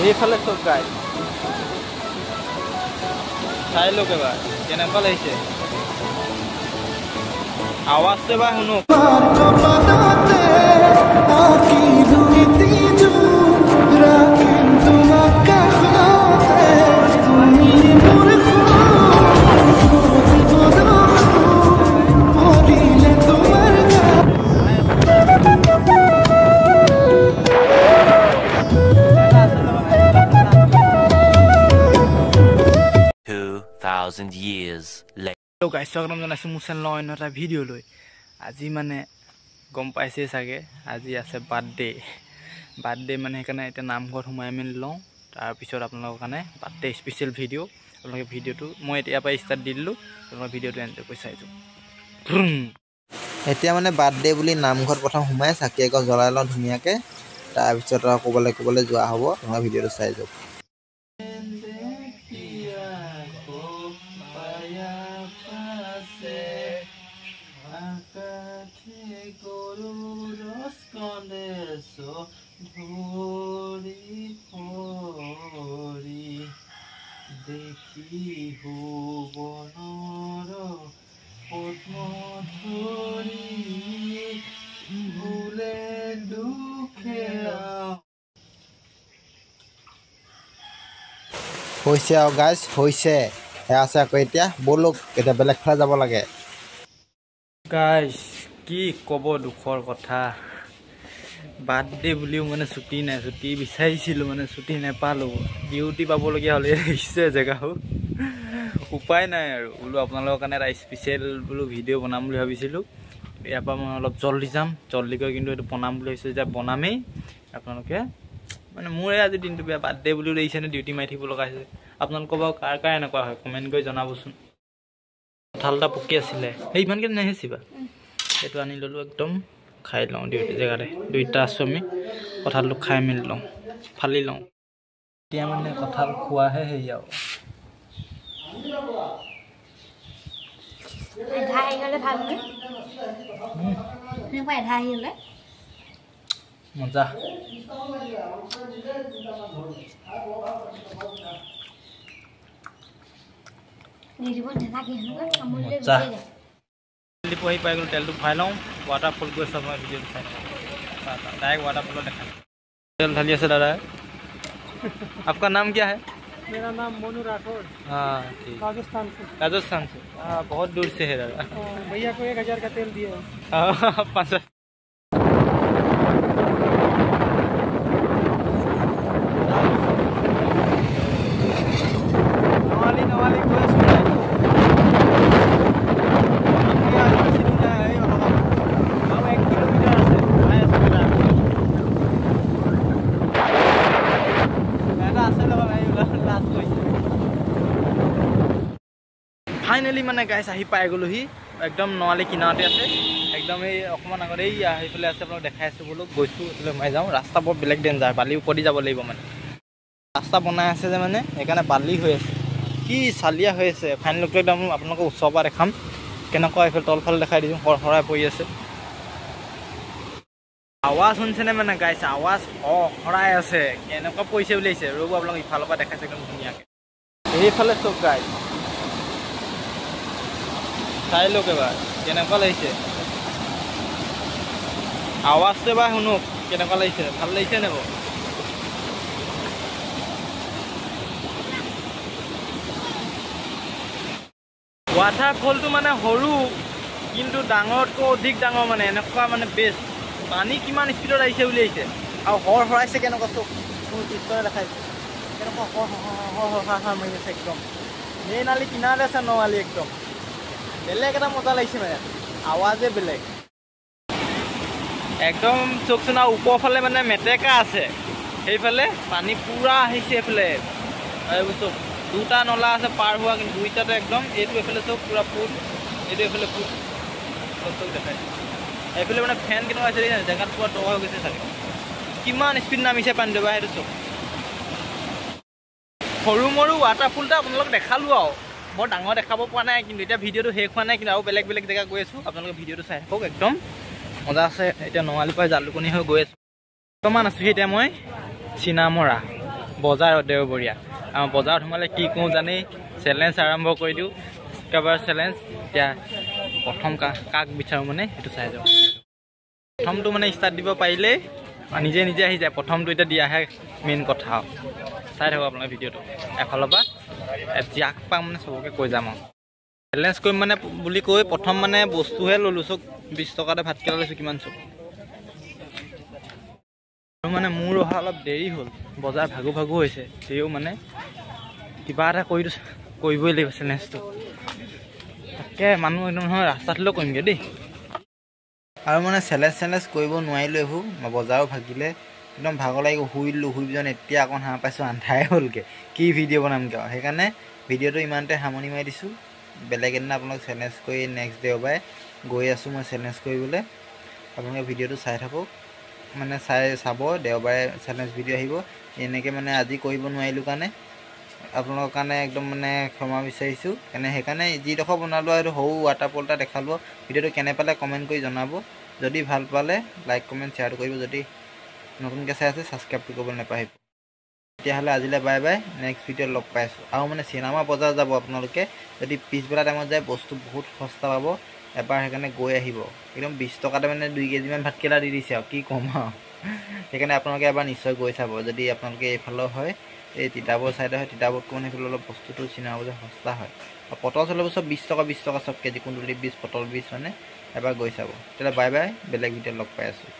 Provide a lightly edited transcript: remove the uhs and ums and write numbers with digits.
এইফালে চব গাই চাই লওক এবাৰ কেনেকুৱা লাগিছে আৱাজটো এবাৰ শুনক years later. Hello guys, welcome to my channel and another video. আজি মানে গম পাইছে চাগে আজি আছে বাৰ্থডে মানে সেইকাৰণে এটা নামঘৰত সোমাই মেলি লওঁ তাৰ পিছত আপোনালোকৰ কাৰণে বাৰ্থডে স্পেশাল ভিডিও আপোনালোকে ভিডিওটো মই এতিয়া পৰা ষ্টাৰ্ট দি দিলোঁ আপোনালোকে ভিডিওটো এনজয় কৰি চাই যাওক এতিয়া মানে বাৰ্থডে বুলি নামঘৰত প্ৰথম সোমাই চাকি এগছ জ্বলাই লওঁ ধুনীয়াকৈ তাৰ পিছত আৰু ক'বলৈ যোৱা হ'ব আপোনালোকে ভিডিওটো চাই যাওক দেখি ভুবনৰ পদ্মধৰি ভুলে দুখে হৈছে আৰু গাইজ হৈছে সেয়া আছে আকৌ এতিয়া ব'লক এতিয়া বেলেগ ফালে যাব লাগে গাইজ কি ক'ব দুখৰ কথা বাৰ্থডে বুলিও মানে ছুটি নাই ছুটি বিচাৰিছিলোঁ মানে ছুটি নাপালোঁ ডিউটি পাবলগীয়া হ'লে আহিছে জেগাও উপায় নাই আৰু বোলো আপোনালোকৰ কাৰণে এটা স্পেচিয়েল বোলো ভিডিঅ' বনাম বুলি ভাবিছিলোঁ ইয়াৰ পৰা মই অলপ জল্দি যাম জল্দিকৈ কিন্তু এইটো বনাম বুলি ভাবিছোঁ যে বনামেই আপোনালোকে মানে মোৰে আজি দিনটো বেয়া বাৰ্থডে বুলিও দেখিছেনে ডিউটি মাৰি থাকিব লগা হৈছে আপোনালোকৰ বাৰু কাৰ এনেকুৱা হয় কমেণ্ট কৰি জনাবচোন কঁঠাল এটা পকি আছিলে সেই ইমানকৈ নাহিছিবা এইটো আনি ল'লোঁ একদম খাই লওঁ ডিউটি জেগাতে দুইটা আছোঁ আমি কঁঠালটো খাই মেলি লওঁ ফালি লওঁ এতিয়া মানে কঁঠাল খোৱাহে হেৰি আৰু মজা পঢ়ি পাই গ'লো তেলটো ভৰাই লওঁ ৱাটাৰফল গৈ চাব মই ভিডিঅ'টো চাই डायरेक्ट वाटरफॉल देखा तेल ढालिए से दादा आपका नाम क्या है मेरा नाम मोनू राठौड़ हाँ राजस्थान से हाँ बहुत दूर से है दादा भैया को 1000 का तेल दिया हाँ 5 फाइनली माने गाइस आही पाइ गलोহি एकदम नवाली किनारते আছে एकदम এই অকমান আগতে এই আহিফালে আছে আপোনাক দেখাই আছো বলক গৈছো এফালে মই যাওঁ ৰাস্তা বহুত ব্লেক ডেঞ্জাৰ বালি উপৰি যাব লাগিব মানে ৰাস্তা বনাই আছে যে মানে একানে বালি হৈ আছে কি চালিয়া হৈ আছে ফাইন লুক একদম আপোনাক উৎসৱ পৰা দেখাম কেনেকুৱা এফালে তলফালে দেখাই দিম হৰহৰাই পৰি আছে আৱাজ শুনছেনে মানে গাইস আৱাজ হৰাই আছে কেনেকুৱা পইছে বুলিছে ৰব আপোনাক ইফালৰ পৰা দেখাইছে একদম ধুনীয়াকৈ এইফালে চব গাইস চাই লওক এবাৰ কেনেকুৱা লাগিছে আৱাজটো এবাৰ শুনক কেনেকুৱা লাগিছে ভাল লাগিছে নেব ৱাটাৰফলটো মানে সৰু কিন্তু ডাঙৰতকৈ অধিক ডাঙৰ মানে এনেকুৱা মানে বেষ্ট পানী কিমান স্পীডত আহিছে বুলি আহিছে আৰু হৰাইছে কেনেকুৱা চব মোৰ পিছৰে দেখাইছে কেনেকুৱা হৰ মাৰি আছে একদম মেইন আলি কিনাৰতে আছে নৱালি একদম বেলেগ এটা মজা লাগিছে মানে আৱাজে বেলেগ একদম চকচোন আৰু ওপৰফালে মানে মেটেকা আছে সেইফালে পানী পুৰা আহিছে এইফালে এইবোৰ দুটা নলা আছে পাৰ হোৱা কিন্তু দুইটাতে একদম এইটো এইফালে চব পুৰা ফুল এইটো এইফালে ফুল চব দেখাই এইফালে মানে ফেন কেনেকুৱা আছে জেগাত পুৰা দবা হৈ গৈছে চাগে কিমান স্পীড নামিছে পানী দবা সেইটো চব সৰু মৰু ৱাটাৰফলটা আপোনালোক দেখালোঁ আৰু বৰ ডাঙৰ দেখাব পৰা নাই কিন্তু এতিয়া ভিডিঅ'টো শেষ হোৱা নাই কিন্তু আৰু বেলেগ বেলেগ জেগা গৈ আছোঁ আপোনালোকে ভিডিঅ'টো চাই থাকক একদম মজা আছে এতিয়া নঙালী পৰা জালুকনি হৈ গৈ আছোঁ বৰ্তমান আছোঁ এতিয়া মই চিনামৰা বজাৰত দেওবৰীয়া আমাৰ বজাৰত সোমালে কি কওঁ জানেই চেলেঞ্জ আৰম্ভ কৰি দিওঁ কাবাৰ চেলেঞ্জ এতিয়া প্ৰথম কাক বিচাৰোঁ মানে সেইটো চাই যাওঁ প্ৰথমটো মানে ষ্টাৰ্ট দিব পাৰিলেই নিজে নিজে আহি যায় প্ৰথমটো এতিয়া দিয়াহে মেইন কথা চাই থাকক আপোনালোকে ভিডিঅ'টো এফালৰ পৰা যাক পাম মানে চবকে কৈ যাম আৰু চেলেঞ্জ কৰিম মানে বুলি কৈ প্ৰথম মানে বস্তুহে ল'লোঁ চব 20 টকাতে ভাতকেলা লৈছোঁ কিমান চব আৰু মানে মোৰ অহা অলপ দেৰি হ'ল বজাৰ ভাগু ভাগু হৈছে তেও মানে কিবা এটা কৰিবই লাগিব চেলেঞ্জটো তাকে মানুহ একদম নহয় ৰাস্তাত হ'লেও কৰিমগৈ দেই আৰু মানে চেলেঞ্জ কৰিব নোৱাৰিলোঁ এইবোৰ বজাৰো ভাগিলে একদম ভাগৰ লাগিব শুই পিছত এতিয়া অকণ হাঁহ পাইছোঁ আন্ধাৰে হ'লগৈ কি ভিডিঅ' বনামগৈ আৰু সেইকাৰণে ভিডিঅ'টো ইমানতে সামৰণি মাৰি দিছোঁ বেলেগ এদিনা আপোনালোক চেলেঞ্জ কৰি নেক্সট দেওবাৰে গৈ আছোঁ মই চেলেঞ্জ কৰিবলৈ আপোনালোকে ভিডিঅ'টো চাই থাকক মানে চাব দেওবাৰে চেলেঞ্জ ভিডিঅ' আহিব এনেকৈ মানে আজি কৰিব নোৱাৰিলোঁ কাৰণে আপোনালোকৰ কাৰণে একদম মানে ক্ষমা বিচাৰিছোঁ সেইকাৰণে যিডোখৰ বনালোঁ আৰু সৰু ৱাটাৰফল এটা দেখালোঁ ভিডিঅ'টো কেনে পালে কমেণ্ট কৰি জনাব যদি ভাল পালে লাইক কমেণ্ট শ্বেয়াৰ কৰিব যদি নতুনকৈ চাই আছে ছাবস্ক্ৰাইবটো কৰিবলৈ নাপাহৰিব তেতিয়াহ'লে আজিলৈ বাই বাই নেক্সট ভিডিঅ'ত লগ পাই আছোঁ আৰু মানে চিনেমা বজাৰ যাব আপোনালোকে যদি পিছবেলা টাইমত যায় বস্তু বহুত সস্তা পাব এবাৰ সেইকাৰণে গৈ আহিব একদম 20 টকাতে মানে 2 কেজিমান ভাতকেলা দি দিছে আৰু কি ক'ম আৰু সেইকাৰণে আপোনালোকে এবাৰ নিশ্চয় গৈ চাব যদি আপোনালোকে এইফালৰ হয় এই তিতাবৰ চাইডে হয় তিতাবৰতকৈ মানে সেইফালে অলপ বস্তুটো চিনেমা বজাৰ সস্তা হয় আৰু পটল চলব চব 20 টকা চব কেজি কুন্দুলি 20 পটল 20 মানে এবাৰ গৈ চাব তেতিয়াহ'লে বাই বাই বেলেগ ভিডিঅ'ত লগ পাই আছোঁ